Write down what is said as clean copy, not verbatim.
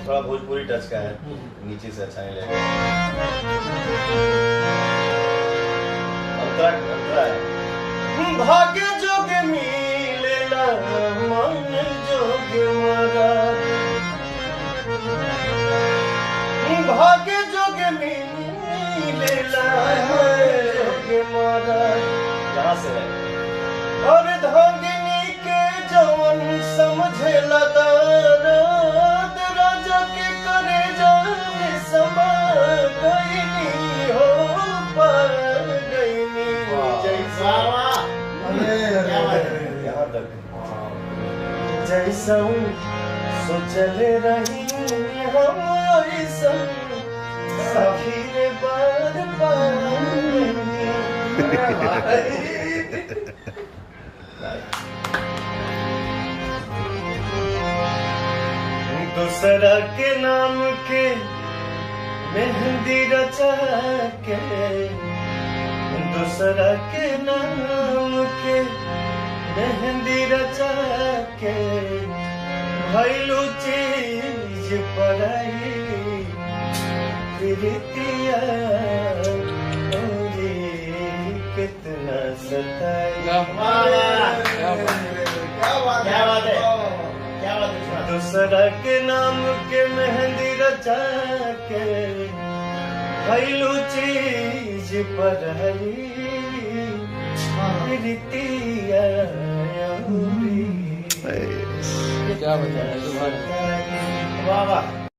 थोड़ा भोजपुरी टच का है, नीचे से अच्छा नहीं लगेगा। अंतरा अंतरा है। भाग्य जोगे मिलेला मन जोगे मरा, भाग्य जोगे मिलेला मन जोगे मरा। जहाँ से है और धांगिनी के जवन समझेला दर्द, राजा के करे जाने समा गईनी हो पा गईनी। जैसा यहाँ तक जैसा सोचल रही हम ऐसा सखी रे बार दूसरा के नाम के मेहंदी रचा के, दूसरा के नाम के मेहंदी रचा के, भइलू चीज पराई प्रीतिया कितना सताई। दूसरा के नाम के मेहंदी रचा के, भइलू चीज पराई प्रीतिया। क्या बजा है? वाह वाह।